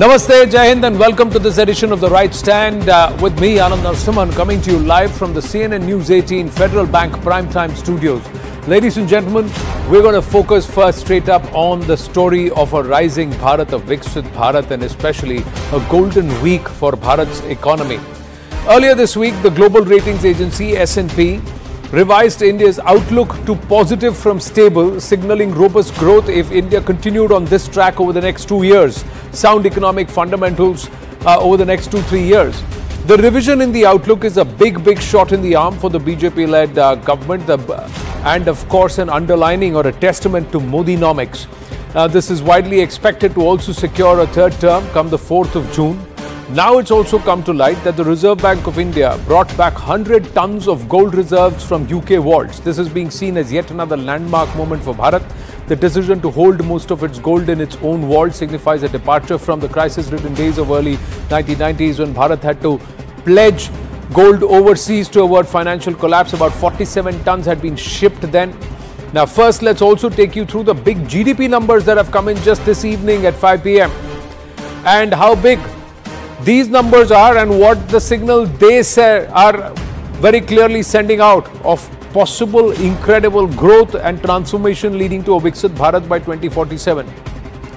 Namaste, Jai Hind, and welcome to this edition of The Right Stand with me, Anand Narasimhan, coming to you live from the CNN News 18 Federal Bank Primetime Studios. Ladies and gentlemen, we're going to focus first straight up on the story of a rising Bharat, a Viksit Bharat, and especially a golden week for Bharat's economy. Earlier this week, the global ratings agency S&P revised India's outlook to positive from stable, signalling robust growth if India continued on this track over the next 2 years. Sound economic fundamentals over the next 2-3 years. The revision in the outlook is a big shot in the arm for the BJP-led government and of course an underlining or a testament to Modinomics. This is widely expected to also secure a third term come the 4th of June. Now it's also come to light that the Reserve Bank of India brought back 100 tons of gold reserves from UK vaults. This is being seen as yet another landmark moment for Bharat. The decision to hold most of its gold in its own vault signifies a departure from the crisis-ridden days of early 1990s when Bharat had to pledge gold overseas to avoid financial collapse. About 47 tons had been shipped then. Now first, let's also take you through the big GDP numbers that have come in just this evening at 5 p.m. and how big these numbers are and what the signal they say are very clearly sending out of possible incredible growth and transformation leading to a Viksit Bharat by 2047.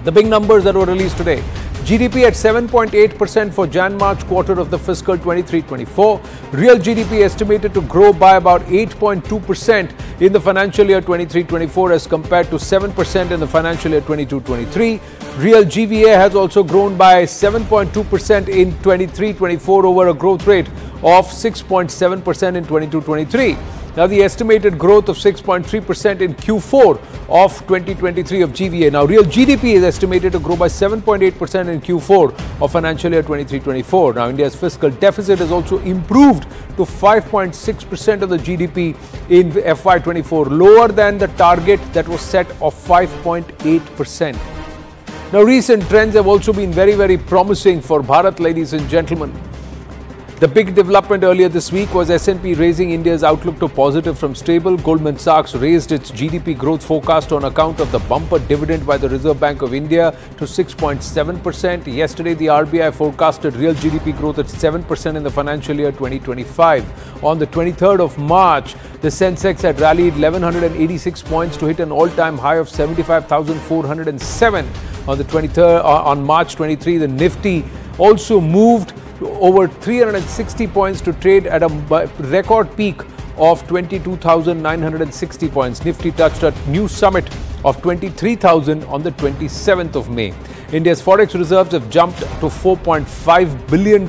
The big numbers that were released today. GDP at 7.8% for Jan-March quarter of the fiscal 23-24. Real GDP estimated to grow by about 8.2% in the financial year 23-24 as compared to 7% in the financial year 22-23. Real GVA has also grown by 7.2% in 23-24 over a growth rate of 6.7% in 22-23. Now, the estimated growth of 6.3% in Q4 of 2023 of GVA. Now, real GDP is estimated to grow by 7.8% in Q4 of financial year 23-24. Now, India's fiscal deficit has also improved to 5.6% of the GDP in FY24, lower than the target that was set of 5.8%. Now, recent trends have also been very promising for Bharat, ladies and gentlemen. The big development earlier this week was S&P raising India's outlook to positive from stable. Goldman Sachs raised its GDP growth forecast on account of the bumper dividend by the Reserve Bank of India to 6.7%. Yesterday, the RBI forecasted real GDP growth at 7% in the financial year 2025. On the 23rd of March, the Sensex had rallied 1,186 points to hit an all-time high of 75,407. On the 23rd, on March 23, the Nifty also moved over 360 points to trade at a record peak of 22,960 points. Nifty touched a new summit of 23,000 on the 27th of May. India's forex reserves have jumped to $4.5 billion,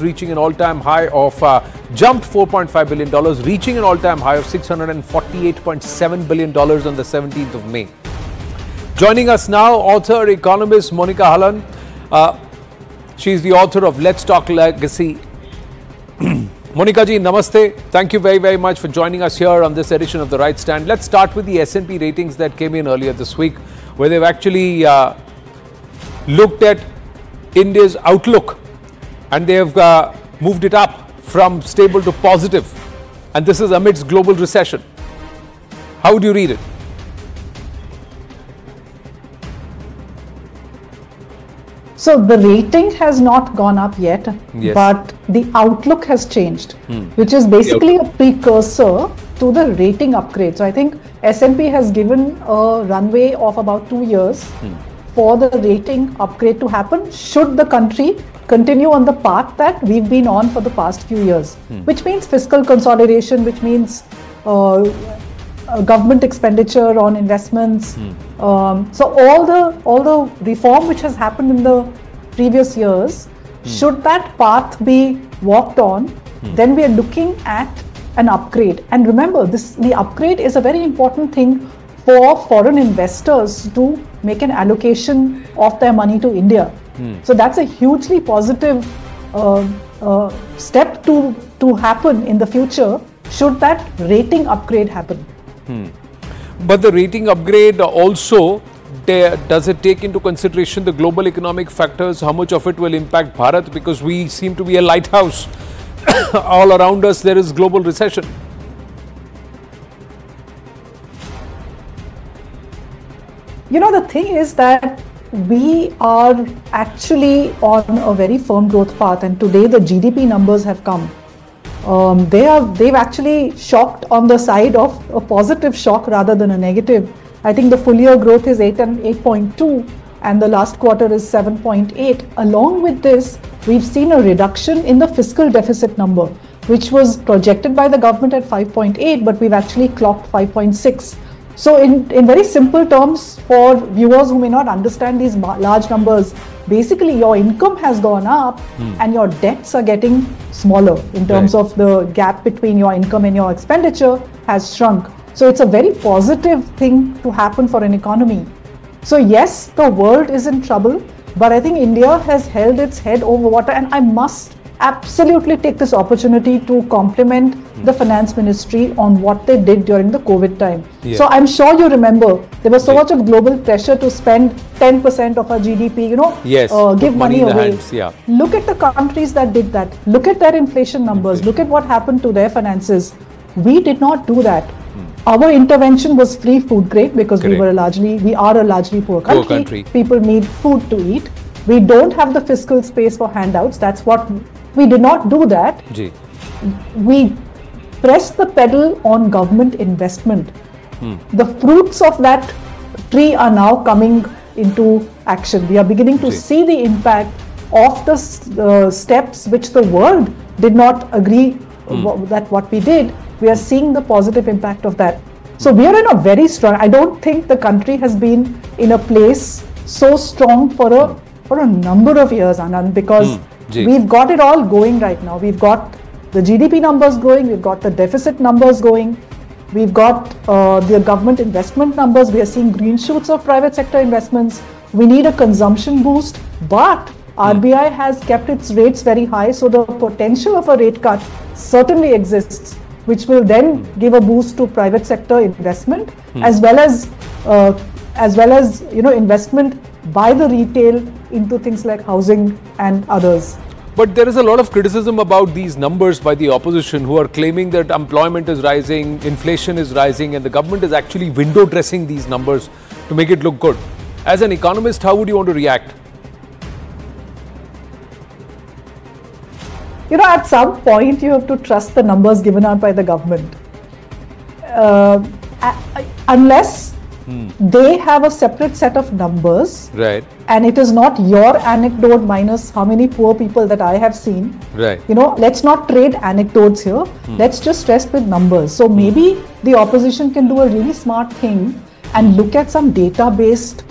reaching an all-time high of $4.5 billion, reaching an all-time high of $648.7 billion on the 17th of May. Joining us now, author, economist Monika Halan. She is the author of Let's Talk Legacy. Monika ji, namaste. Thank you very much for joining us here on this edition of The Right Stand. Let's start with the S&P ratings that came in earlier this week, where they've actually looked at India's outlook and they have moved it up from stable to positive. And this is amidst global recession. How would you read it? So the rating has not gone up yet, yes, but the outlook has changed, which is basically a precursor to the rating upgrade. So I think S&P has given a runway of about 2 years for the rating upgrade to happen, should the country continue on the path that we've been on for the past few years, which means fiscal consolidation, which means government expenditure on investments. So all the reform which has happened in the previous years, should that path be walked on, then we are looking at an upgrade. And remember, the upgrade is a very important thing for foreign investors to make an allocation of their money to India. So that's a hugely positive step to happen in the future, should that rating upgrade happen. But the rating upgrade also, does it take into consideration the global economic factors? How much of it will impact Bharat? Because we seem to be a lighthouse. All around us there is global recession. You know, the thing is that we are actually on a very firm growth path, and today the GDP numbers have come. They've actually shocked on the side of a positive shock rather than a negative. I think the full year growth is 8.2 and the last quarter is 7.8. Along with this, we've seen a reduction in the fiscal deficit number, which was projected by the government at 5.8, but we've actually clocked 5.6. So in very simple terms, for viewers who may not understand these large numbers, basically your income has gone up and your debts are getting smaller in terms of the gap between your income and your expenditure has shrunk. So it's a very positive thing to happen for an economy. So yes, the world is in trouble, but I think India has held its head over water, and I must absolutely take this opportunity to compliment the finance ministry on what they did during the COVID time. So I'm sure you remember there was so much of global pressure to spend 10% of our GDP, give money away. Look at the countries that did that. Look at their inflation numbers. Look at what happened to their finances. We did not do that. Our intervention was free food grade because we are a largely poor country. People need food to eat. We don't have the fiscal space for handouts. That's what we did not do that. We pressed the pedal on government investment. The fruits of that tree are now coming into action. We are beginning to see the impact of the steps which the world did not agree that what we did. We are seeing the positive impact of that. So we are in a very strong, I don't think the country has been in a place so strong for a number of years, Anand, because we've got it all going right now. We've got the GDP numbers going, we've got the deficit numbers going, we've got the government investment numbers, we are seeing green shoots of private sector investments. We need a consumption boost, but RBI has kept its rates very high, so the potential of a rate cut certainly exists, which will then give a boost to private sector investment as well as investment by the retail into things like housing and others. But there is a lot of criticism about these numbers by the opposition, who are claiming that employment is rising, inflation is rising, and the government is actually window dressing these numbers to make it look good. As an economist, how would you want to react? At some point you have to trust the numbers given out by the government. Unless they have a separate set of numbers, and it is not your anecdote minus how many poor people that I have seen. Let's not trade anecdotes here. Let's just rest with numbers. So maybe the opposition can do a really smart thing and look at some data-based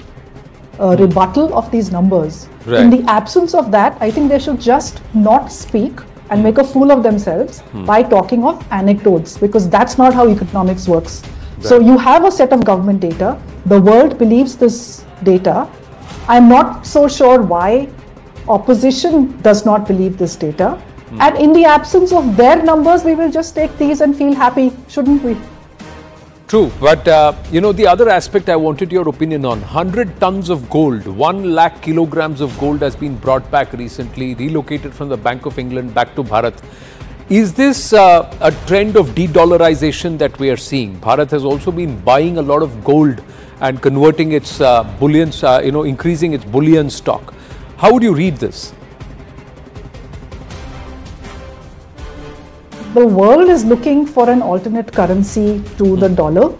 rebuttal of these numbers. In the absence of that, I think they should just not speak and make a fool of themselves by talking of anecdotes, because that's not how economics works. So you have a set of government data, the world believes this data. I'm not so sure why opposition does not believe this data. And in the absence of their numbers, we will just take these and feel happy, shouldn't we? True, but the other aspect I wanted your opinion on, 100 tons of gold, 1 lakh kilograms of gold has been brought back recently, relocated from the Bank of England back to Bharat. Is this a trend of de-dollarization that we are seeing? Bharat has also been buying a lot of gold and converting its bullion, increasing its bullion stock. How would you read this? The world is looking for an alternate currency to the dollar.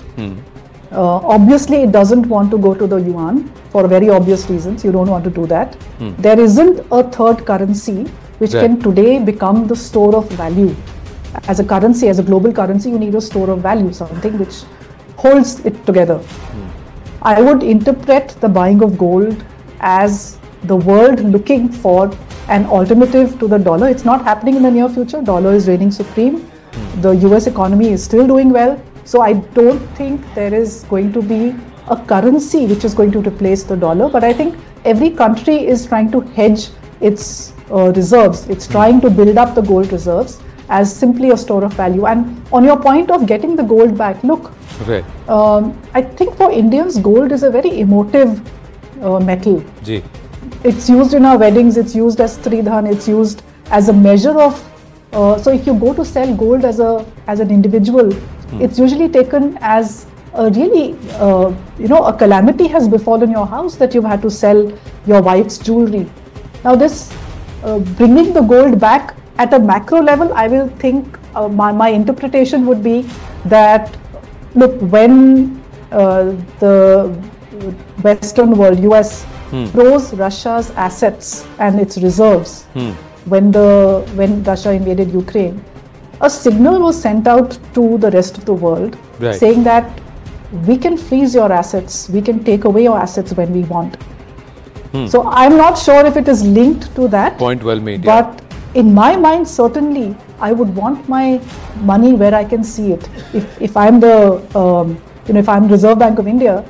Obviously, it doesn't want to go to the yuan for very obvious reasons. You don't want to do that. There isn't a third currency which can today become the store of value. As a currency, as a global currency, you need a store of value, something which holds it together. I would interpret the buying of gold as the world looking for an alternative to the dollar. It's not happening in the near future. Dollar is reigning supreme. The US economy is still doing well. So I don't think there is going to be a currency which is going to replace the dollar. But I think every country is trying to hedge its reserves. It's trying to build up the gold reserves as simply a store of value. And on your point of getting the gold back, look, I think for Indians, gold is a very emotive metal. It's used in our weddings, it's used as Tridhan, it's used as a measure of, so if you go to sell gold as an individual, it's usually taken as really, a calamity has befallen your house that you've had to sell your wife's jewelry. Now this bringing the gold back at a macro level, I will think my interpretation would be that, look, when the Western world, US, froze Russia's assets and its reserves when Russia invaded Ukraine, a signal was sent out to the rest of the world saying that we can freeze your assets, we can take away your assets when we want. So I'm not sure if it is linked to that. Point well made. But in my mind, certainly, I would want my money where I can see it. If I'm the, if I'm Reserve Bank of India,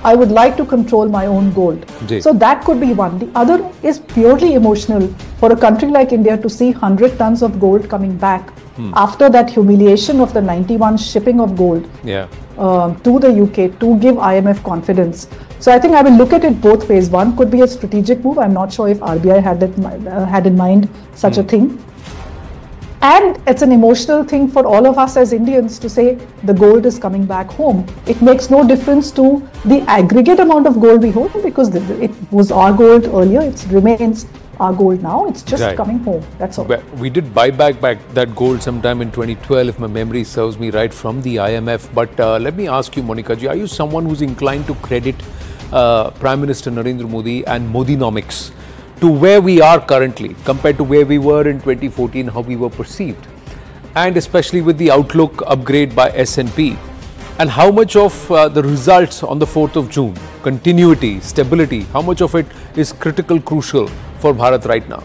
I would like to control my own gold. So that could be one. The other is purely emotional for a country like India to see 100 tons of gold coming back after that humiliation of the 91 shipping of gold to the UK to give IMF confidence. So I think I will look at it both ways. One could be a strategic move. I'm not sure if RBI had in mind such a thing. And it's an emotional thing for all of us as Indians to say the gold is coming back home. It makes no difference to the aggregate amount of gold we hold because it was our gold earlier. It remains our gold now. It's just coming home. That's all. We did buy back that gold sometime in 2012, if my memory serves me right, from the IMF. But let me ask you, Monika ji, are you someone who's inclined to credit Prime Minister Narendra Modi and Modinomics to where we are currently compared to where we were in 2014, how we were perceived, and especially with the outlook upgrade by S&P, and how much of the results on the 4th of June, continuity, stability, how much of it is critical, crucial for Bharat right now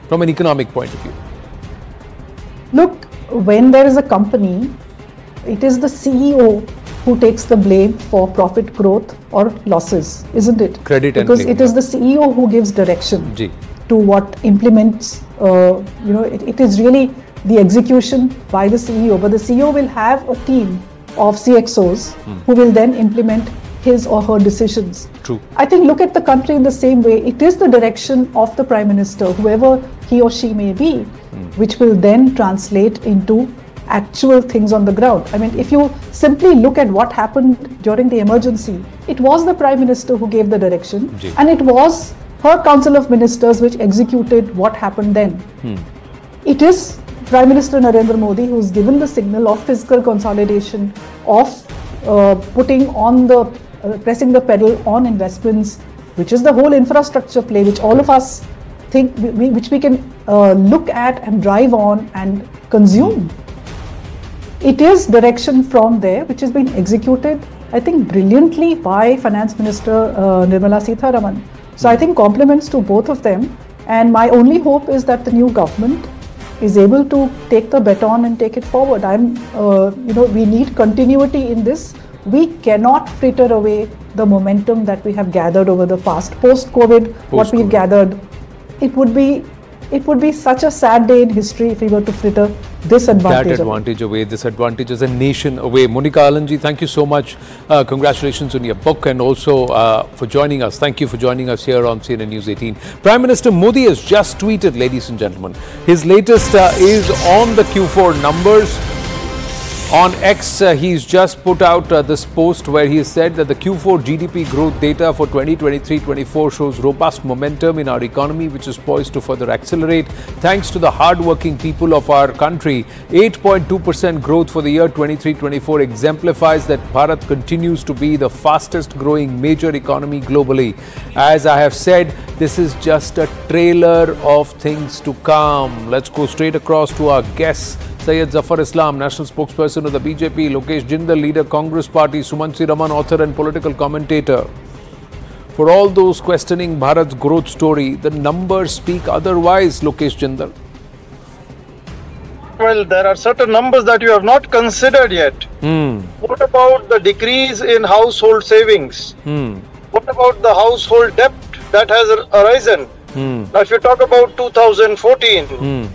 from an economic point of view? Look, when there is a company, it is the CEO who takes the blame for profit growth or losses, isn't it? Credit and because blame, it is the CEO who gives direction to what implements. It is really the execution by the CEO, but the CEO will have a team of CXOs who will then implement his or her decisions. True. I think look at the country in the same way. It is the direction of the Prime Minister, whoever he or she may be, which will then translate into actual things on the ground. I mean, if you simply look at what happened during the emergency, it was the Prime Minister who gave the direction and it was her Council of Ministers which executed what happened then. It is Prime Minister Narendra Modi who's given the signal of fiscal consolidation, of putting on the, pressing the pedal on investments, which is the whole infrastructure play, which all of us think, which we can look at and drive on and consume. It is direction from there, which has been executed, I think, brilliantly by Finance Minister Nirmala Sitharaman. So I think compliments to both of them. And my only hope is that the new government is able to take the baton and take it forward. We need continuity in this. We cannot fritter away the momentum that we have gathered over the past. Post-COVID, what we've gathered, it would be such a sad day in history if we were to fritter this advantage away, this advantage as a nation away. Monika Halan ji, thank you so much. Congratulations on your book and also for joining us. Thank you for joining us here on CNN News 18. Prime Minister Modi has just tweeted, ladies and gentlemen. His latest is on the Q4 numbers. On X, he's just put out this post where he said that the Q4 GDP growth data for 2023-24 shows robust momentum in our economy, which is poised to further accelerate. Thanks to the hard-working people of our country, 8.2% growth for the year 23-24 exemplifies that Bharat continues to be the fastest-growing major economy globally. As I have said, this is just a trailer of things to come. Let's go straight across to our guests. Syed Zafar Islam, National Spokesperson of the BJP, Lokesh Jindal, Leader Congress Party, Sumansi Raman, author and political commentator. For all those questioning Bharat's growth story, the numbers speak otherwise, Lokesh Jindal. Well, there are certain numbers that you have not considered yet. What about the decrease in household savings? What about the household debt that has arisen? Now, if you talk about 2014,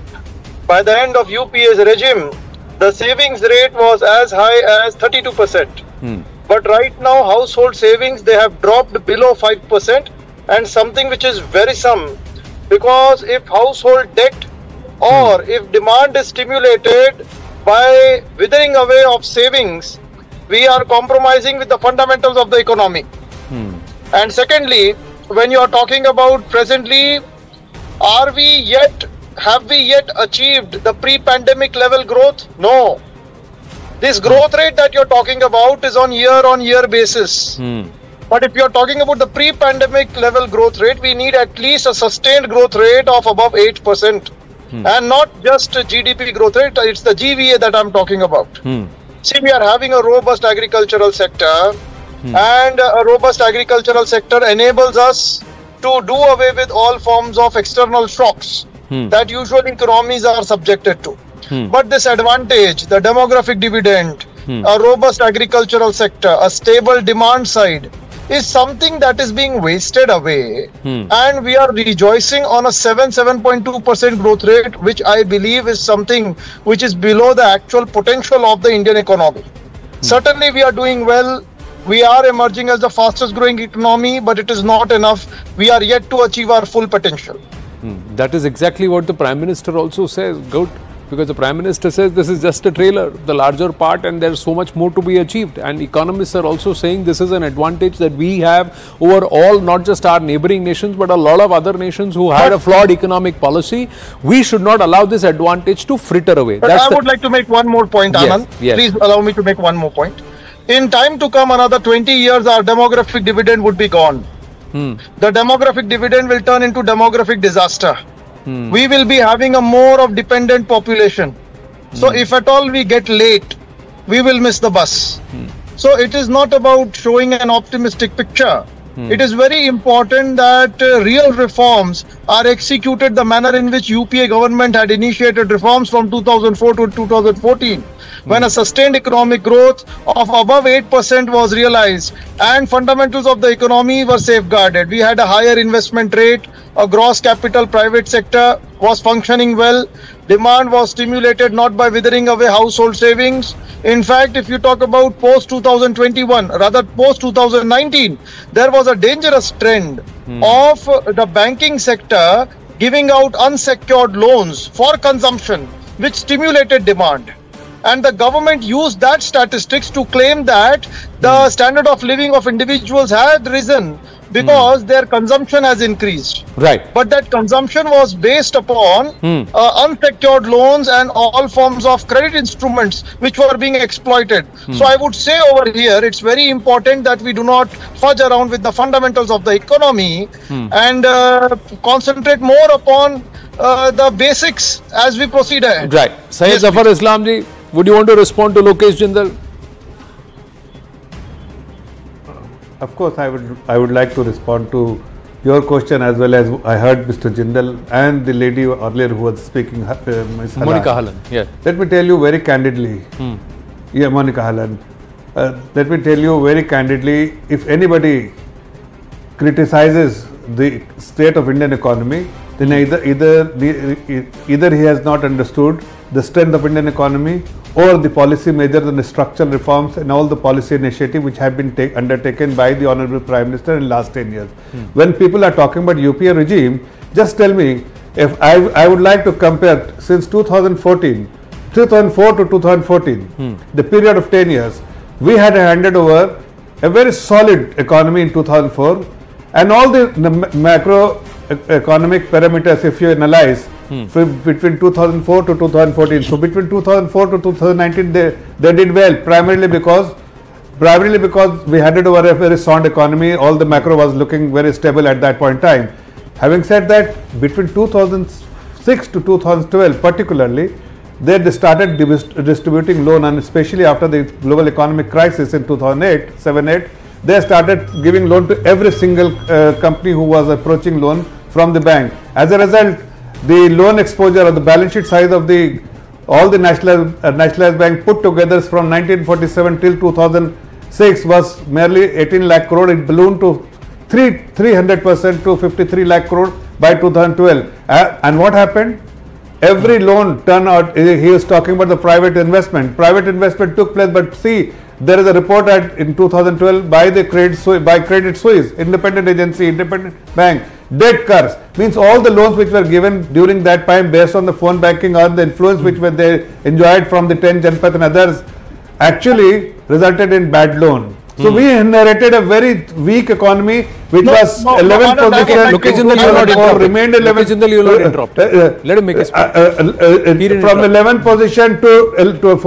by the end of UPA's regime, the savings rate was as high as 32%. But right now, household savings, they have dropped below 5%, and something which is worrisome, because if household debt or if demand is stimulated by withering away of savings, we are compromising with the fundamentals of the economy. And secondly, when you are talking about presently, have we yet achieved the pre-pandemic level growth? No. This growth rate that you're talking about is on year basis. But if you're talking about the pre-pandemic level growth rate, we need at least a sustained growth rate of above 8%. And not just a GDP growth rate, it's the GVA that I'm talking about. See, we are having a robust agricultural sector, and a robust agricultural sector enables us to do away with all forms of external shocks that usually economies are subjected to. But this advantage, the demographic dividend, a robust agricultural sector, a stable demand side, is something that is being wasted away. And we are rejoicing on a 7.2% growth rate, which I believe is something which is below the actual potential of the Indian economy. Certainly we are doing well. We are emerging as the fastest growing economy, but it is not enough. We are yet to achieve our full potential. That is exactly what the Prime Minister also says, Gout, because the Prime Minister says this is just a trailer, the larger part, and there's so much more to be achieved. And economists are also saying this is an advantage that we have over all, not just our neighboring nations, but a lot of other nations who had a flawed economic policy. We should not allow this advantage to fritter away. But I would like to make one more point, Anand. Yes. Please allow me to make one more point. In time to come, another 20 years, our demographic dividend would be gone. The demographic dividend will turn into demographic disaster. We will be having a more of dependent population. So if at all we get late, we will miss the bus. So it is not about showing an optimistic picture. It is very important that real reforms are executed the manner in which UPA government had initiated reforms from 2004 to 2014. When a sustained economic growth of above 8% was realized and fundamentals of the economy were safeguarded. We had a higher investment rate, a gross capital private sector was functioning well, demand was stimulated not by withering away household savings. In fact, if you talk about post-2021, rather post-2019, there was a dangerous trend of the banking sector giving out unsecured loans for consumption, which stimulated demand. And the government used that statistics to claim that the standard of living of individuals had risen because their consumption has increased. Right. But that consumption was based upon unsecured loans and all forms of credit instruments which were being exploited. So I would say over here, it's very important that we do not fudge around with the fundamentals of the economy and concentrate more upon the basics as we proceed ahead. Right. Syed Zafar Islam ji, would you want to respond to Lokesh Jindal? Of course, I would like to respond to your question as well as I heard Mr. Jindal and the lady earlier who was speaking, Ms. Monika Halan. Yeah. Let me tell you very candidly, Monika Halan. Let me tell you very candidly, if anybody criticizes the state of Indian economy, then either he has not understood the strength of Indian economy or the policy measures and the structural reforms and all the policy initiatives which have been undertaken by the Honorable Prime Minister in the last 10 years. When people are talking about UPA regime, just tell me, if I would like to compare since 2004 to 2014, the period of 10 years, we had handed over a very solid economy in 2004 and all the macroeconomic parameters, if you analyze, between 2004 to 2014. So between 2004 to 2019, they did well, primarily because we handed over a very sound economy. All the macro was looking very stable at that point in time. Having said that, between 2006 to 2012, particularly, they started distributing loan, and especially after the global economic crisis in 2007-8, they started giving loan to every single company who was approaching loan from the bank. As a result, the loan exposure or the balance sheet size of all the nationalized bank put together from 1947 till 2006 was merely 18 lakh crore. It ballooned to 300% to 53 lakh crore by 2012. And what happened? Every loan turned out, he is talking about the private investment. Private investment took place, but see, there is a report in 2012 by Credit Suisse, independent agency, independent bank, debt curse, means all the loans which were given during that time based on the phone banking or the influence which they enjoyed from the 10 Janpath and others, actually resulted in bad loan. So we inherited a very weak economy, which was 11th position. Location you will not interrupt. Remained 11th. Location you will not interrupt. Let him make his point. From 11th position to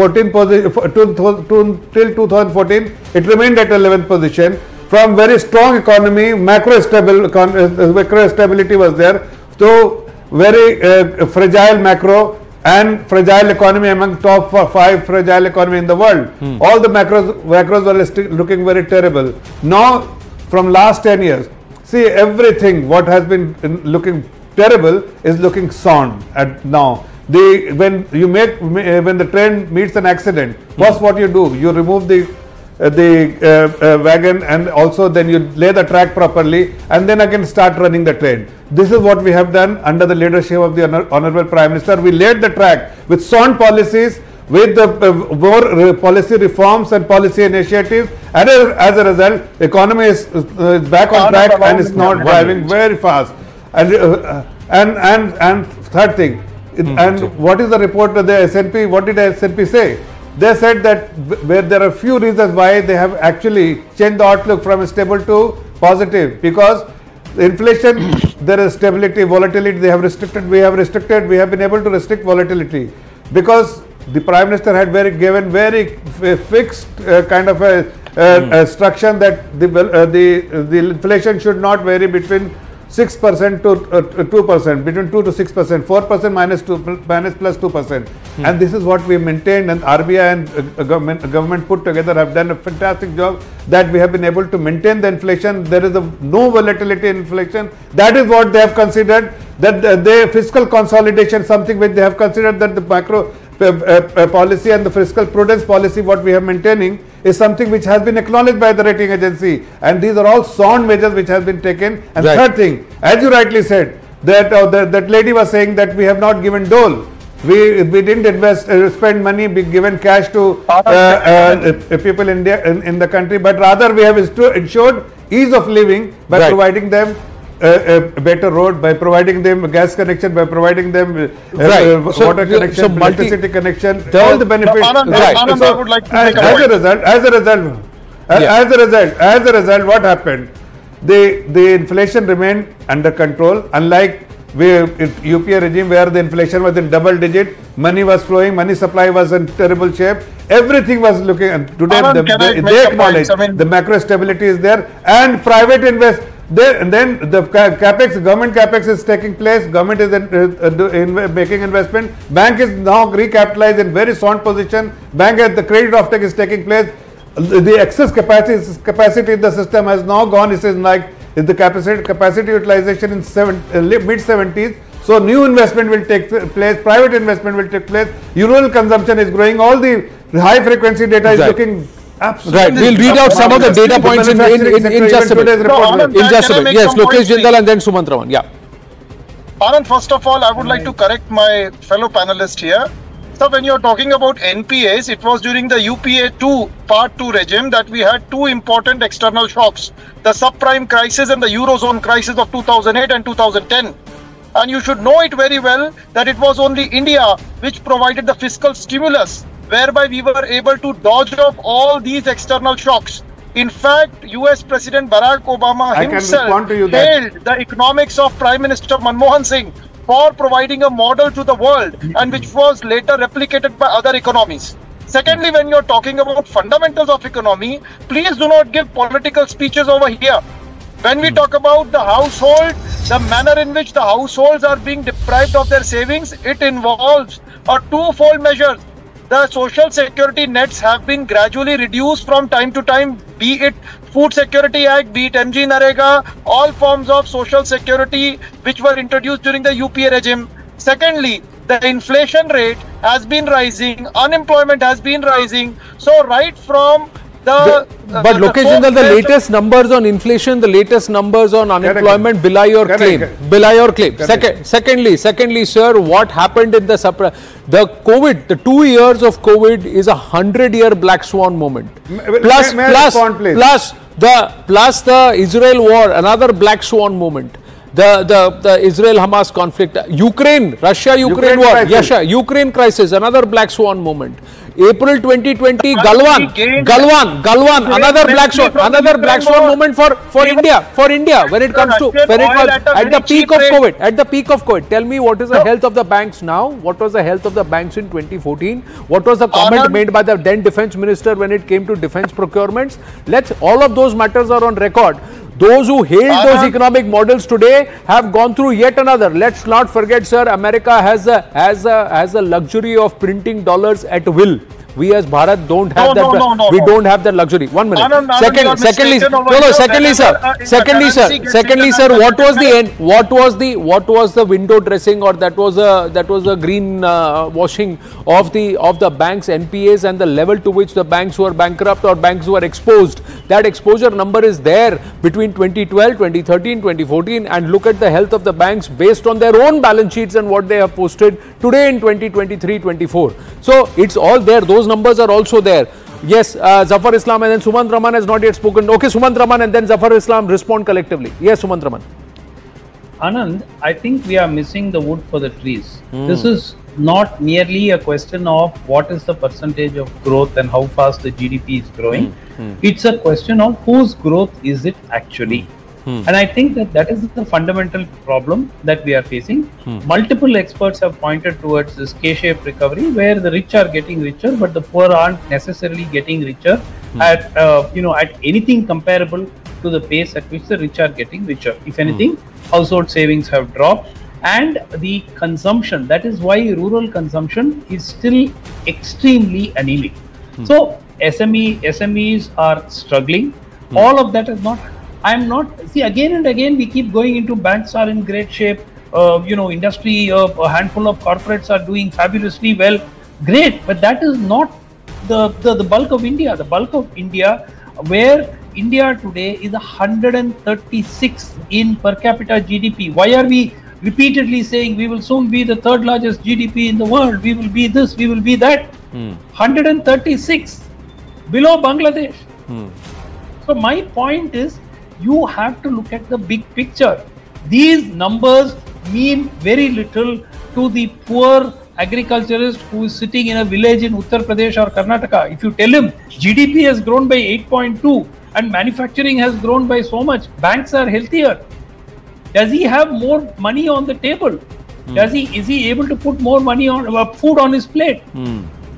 14th position till 2014, it remained at 11th position. From very strong economy, macro stability was there. So very fragile macro and fragile economy, among top 5 fragile economy in the world. All the macros were looking very terrible. Now, from last 10 years, see everything what has been looking terrible is looking sound at now. When the train meets an accident, first what you do, you remove the wagon, and also then you lay the track properly, and then again start running the train. This is what we have done under the leadership of the Honorable Prime Minister. We laid the track with sound policies, with the more policy reforms and policy initiatives, and as a result, the economy is back on track and is now driving very fast. And third thing, and what is the report of the S&P? What did the S&P say? They said that where there are few reasons why they have actually changed the outlook from stable to positive, because inflation, there is stability, volatility, we have been able to restrict volatility, because the Prime Minister had given very fixed kind of a instruction that the inflation should not vary between 6% to 2%, between 2 to 6%, 4% minus plus 2%. And this is what we maintained, and RBI and government put together have done a fantastic job that we have been able to maintain the inflation. There is no volatility in inflation. That is what they have considered, that the fiscal consolidation, something which they have considered, that the macro policy and the fiscal prudence policy what we are maintaining is something which has been acknowledged by the rating agency, and these are all sound measures which have been taken. And third thing, as you rightly said, that that lady was saying that we have not given dole. We didn't spend money, given cash to people in the country, but rather we have ensured ease of living by providing them a better road, by providing them gas connection, by providing them water connection, electricity connection, all the benefits. Anand, I would like to make a point. As a result, what happened? The inflation remained under control, unlike UPA regime where the inflation was in double digit, money was flowing, money supply was in terrible shape, everything was looking, and today they acknowledge the macro stability is there, and private then the government capex is taking place, government is making investment, bank is now recapitalized in very sound position, the credit offtake is taking place, the excess capacity in the system has now gone, it is like the capacity utilization in mid 70s, so new investment will take place, private investment will take place, rural consumption is growing, all the high frequency data is looking absolutely. We'll read out some of the data points in just a bit. Yes, Lokesh Jindal and then Sumant Raman. Yeah. Anand, first of all, I would like to correct my fellow panelist here. So when you're talking about NPAs, it was during the UPA 2 Part 2 regime that we had two important external shocks, the subprime crisis and the Eurozone crisis of 2008 and 2010. And you should know it very well that it was only India which provided the fiscal stimulus, whereby we were able to dodge off all these external shocks. In fact, US President Barack Obama himself hailed the economics of Prime Minister Manmohan Singh for providing a model to the world, and which was later replicated by other economies. Secondly, when you're talking about fundamentals of economy, please do not give political speeches over here. When we talk about the household, the manner in which the households are being deprived of their savings, it involves a twofold measure. The social security nets have been gradually reduced from time to time, be it Food Security Act, be it MG Narega, all forms of social security which were introduced during the UPA regime. Secondly, the inflation rate has been rising, unemployment has been rising. So right from but Lokesh Jindal, the latest numbers on inflation, the latest numbers on unemployment belie your claim. Belie your claim. Secondly, sir, what happened in the COVID, the 2 years of COVID is a 100-year black swan moment. Plus the Israel war, another black swan moment. the Israel-Hamas conflict, Ukraine, Russia-Ukraine war, Ukraine crisis, another black swan moment. April 2020, Galwan, another black swan moment for India when it comes to, when it was at the peak of COVID, Tell me, what is the health of the banks now? What was the health of the banks in 2014? What was the comment made by the then defense minister when it came to defense procurements? All of those matters are on record. Those who hailed those economic models today have gone through yet another. Let's not forget, sir, America has a luxury of printing dollars at will. We as Bharat don't have that. We don't have that luxury. 1 minute. Secondly, sir, what was the end? What was the window dressing, or that was a green washing of the banks' NPAs and the level to which the banks were bankrupt or banks were exposed? That exposure number is there between 2012, 2013, 2014, and look at the health of the banks based on their own balance sheets and what they have posted today in 2023-24. So it's all there. Those numbers are also there. Yes, Zafar Islam and then Sumant Raman has not yet spoken. Okay, Sumant Raman and then Zafar Islam respond collectively. Yes, Sumant Raman. Anand, I think we are missing the wood for the trees. This is not merely a question of what is the percentage of growth and how fast the GDP is growing. It's a question of whose growth is it actually. And I think that is the fundamental problem that we are facing. Multiple experts have pointed towards this K-shaped recovery, where the rich are getting richer, but the poor aren't necessarily getting richer at anything comparable to the pace at which the rich are getting richer. If anything, household savings have dropped, and the consumption, that is why rural consumption is still extremely anemic. So SMEs are struggling. All of that is not. Again and again we keep going into banks are in great shape, industry, a handful of corporates are doing fabulously well. Great, but that is not the bulk of India. The bulk of India, where India today is 136 in per capita GDP. Why are we repeatedly saying we will soon be the third largest GDP in the world? We will be this, we will be that. 136, below Bangladesh. So my point is, you have to look at the big picture. These numbers mean very little to the poor agriculturist who is sitting in a village in Uttar Pradesh or Karnataka. If you tell him GDP has grown by 8.2 and manufacturing has grown by so much, banks are healthier. Does he have more money on the table? Is he able to put more money on food on his plate?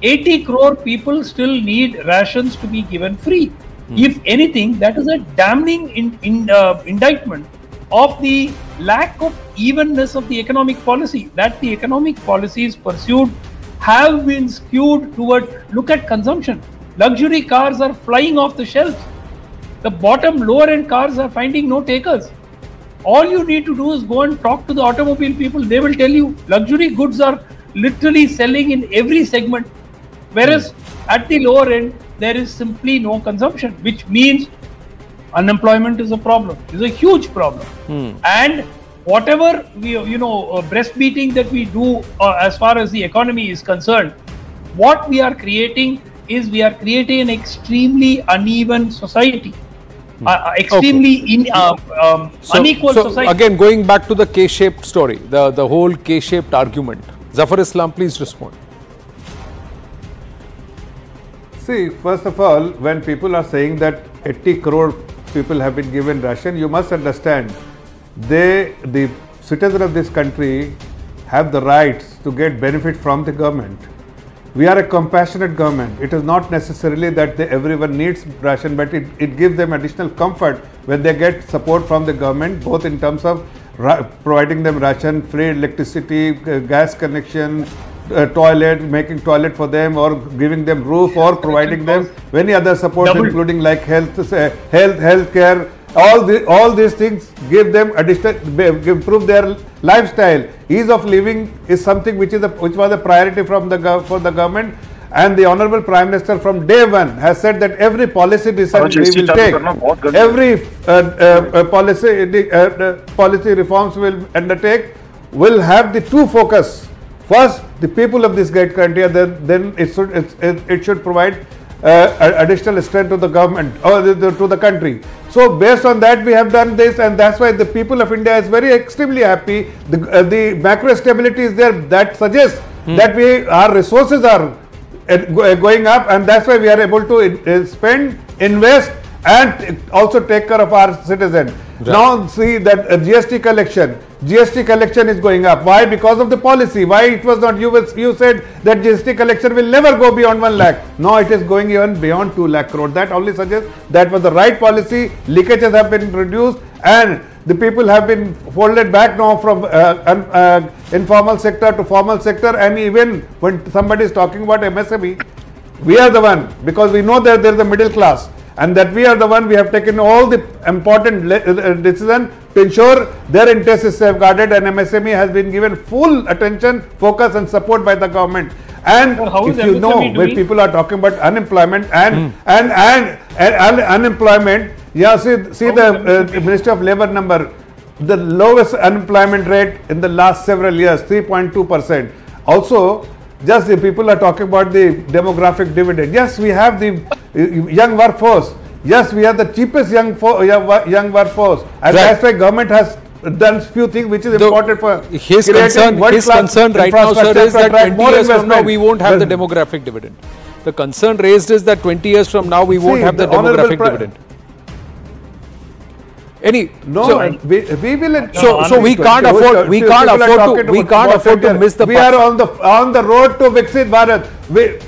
80 crore people still need rations to be given free. If anything, that is a damning indictment of the lack of evenness of the economic policy, that the economic policies pursued have been skewed toward, look at consumption. Luxury cars are flying off the shelves. The lower end cars are finding no takers. All you need to do is go and talk to the automobile people. They will tell you luxury goods are literally selling in every segment. Whereas at the lower end, there is simply no consumption, which means unemployment is a problem, is a huge problem. And whatever breastbeating that we do as far as the economy is concerned, what we are creating is we are creating an extremely uneven society, extremely unequal society. Again, going back to the K-shaped story, the whole K-shaped argument. Zafar Islam, please respond. See, first of all, when people are saying that 80 crore people have been given ration, you must understand, the citizens of this country have the rights to get benefit from the government. We are a compassionate government. It is not necessarily that everyone needs ration, but it gives them additional comfort when they get support from the government, both in terms of providing them ration, free electricity, gas connection, toilet, making toilet for them, or giving them roof, or providing them many other supports, including like health care. All these things give them additional, improve their lifestyle. Ease of living is something which was a priority for the government, and the Honorable Prime Minister from day one has said that every policy decision we will take, every policy reforms will undertake, will have the two focus. First, the people of this great country, then it should provide additional strength to the government or to the country. So based on that, we have done this, and that's why the people of India is very extremely happy. The macro stability is there. That suggests that our resources are going up, and that's why we are able to spend, invest, and also take care of our citizens. Right. Now see that GST collection is going up. Why? Because of the policy. Why it was not? You said that GST collection will never go beyond 1 lakh. No, it is going even beyond 2 lakh crore. That only suggests that was the right policy. Leakages have been reduced, and the people have been folded back now from informal sector to formal sector. And even when somebody is talking about MSME, we are the one, because we know that there is a middle class, and that we are the one, we have taken all the important decision to ensure their interest is safeguarded, and MSME has been given full attention, focus and support by the government. And if you know, when people are talking about unemployment and unemployment, yeah, see the Ministry of Labour number, the lowest unemployment rate in the last several years, 3.2%. Also, just the people are talking about the demographic dividend. Yes, we have the young workforce. Yes, we have the cheapest young workforce, and that's why government has done few things which is important for his concern right now, sir, is that 20 years from now we won't have the demographic dividend. The concern raised is that 20 years from now we won't have the demographic dividend. We will. So we can't afford. We can't afford to miss the. We are on the road to Viksit Bharat.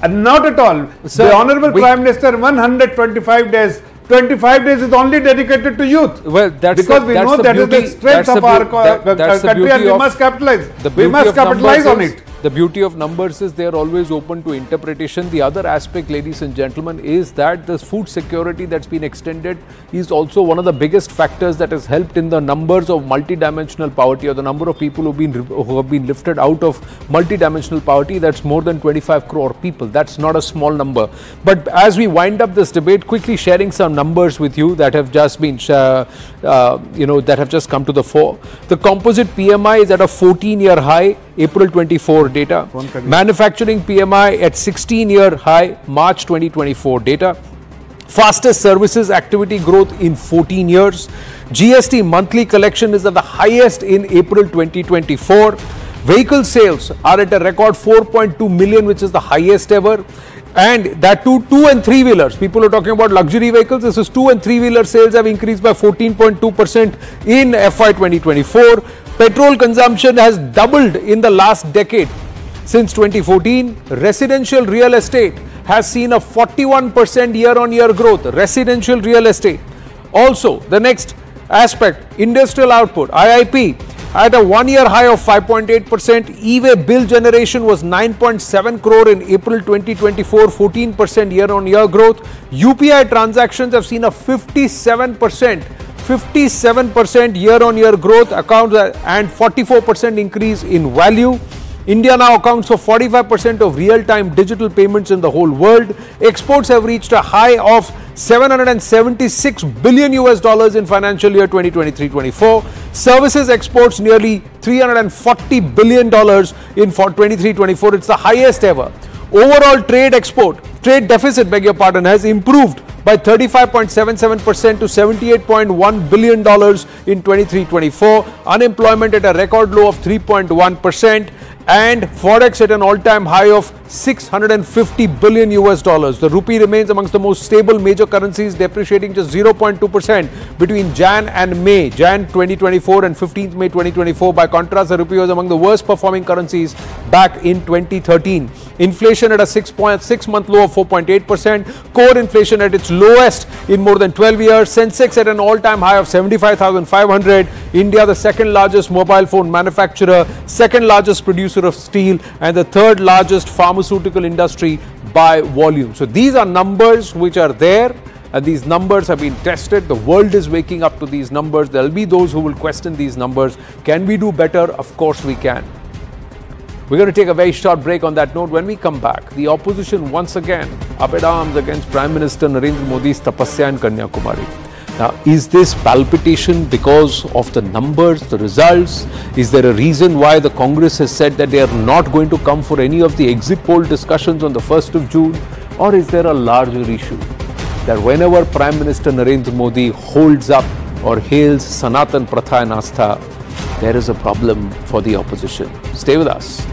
Not at all. Sir, the Honorable Prime Minister, 125 days. 25 days is only dedicated to youth. Well, that's because we know that is the strength of our country, and we must capitalize. We must capitalize on it. The beauty of numbers is they are always open to interpretation. The other aspect, ladies and gentlemen, is that the food security that's been extended is also one of the biggest factors that has helped in the numbers of multidimensional poverty, or the number of people who have been lifted out of multidimensional poverty. That's more than 25 crore people. That's not a small number. But as we wind up this debate, quickly sharing some numbers with you that have just been, that have just come to the fore. The composite PMI is at a 14-year high, April 24 data. Manufacturing PMI at 16-year high, March 2024 data. Fastest services activity growth in 14 years. GST monthly collection is at the highest in April 2024. Vehicle sales are at a record 4.2 million, which is the highest ever. And that too, 2 and 3 wheelers. People are talking about luxury vehicles. This is 2 and 3 wheeler sales have increased by 14.2% in FY 2024. Petrol consumption has doubled in the last decade. Since 2014, residential real estate has seen a 41% year-on-year growth. Residential real estate. Also, the next aspect, industrial output, IIP, at a 1-year high of 5.8%. E-way bill generation was 9.7 crore in April 2024, 14% year-on-year growth. UPI transactions have seen a 57% year-on-year growth, accounts and 44% increase in value. India now accounts for 45% of real-time digital payments in the whole world. Exports have reached a high of $776 billion in financial year 2023-24. Services exports nearly $340 billion in 23-24. It's the highest ever. Overall trade deficit, has improved by 35.77% to $78.1 billion in 23-24. Unemployment at a record low of 3.1%. And Forex at an all-time high of $650 billion. The rupee remains amongst the most stable major currencies, depreciating just 0.2% between Jan and May, Jan 2024 and 15th May 2024. By contrast, the rupee was among the worst performing currencies back in 2013. Inflation at a 6-month low of 4.8%. Core inflation at its lowest in more than 12 years. Sensex at an all-time high of 75,500. India, the second largest mobile phone manufacturer, second largest producer of steel, and the third largest pharmaceutical industry by volume. So these are numbers which are there, and these numbers have been tested. The world is waking up to these numbers. There will be those who will question these numbers. Can we do better? Of course we can. We're going to take a very short break on that note. When we come back, the opposition once again up at arms against Prime Minister Narendra Modi's tapasya in Kanyakumari. Now, is this palpitation because of the numbers, the results? Is there a reason why the Congress has said that they are not going to come for any of the exit poll discussions on the 1st of June? Or is there a larger issue that whenever Prime Minister Narendra Modi holds up or hails Sanatan Pratha and Astha, there is a problem for the opposition? Stay with us.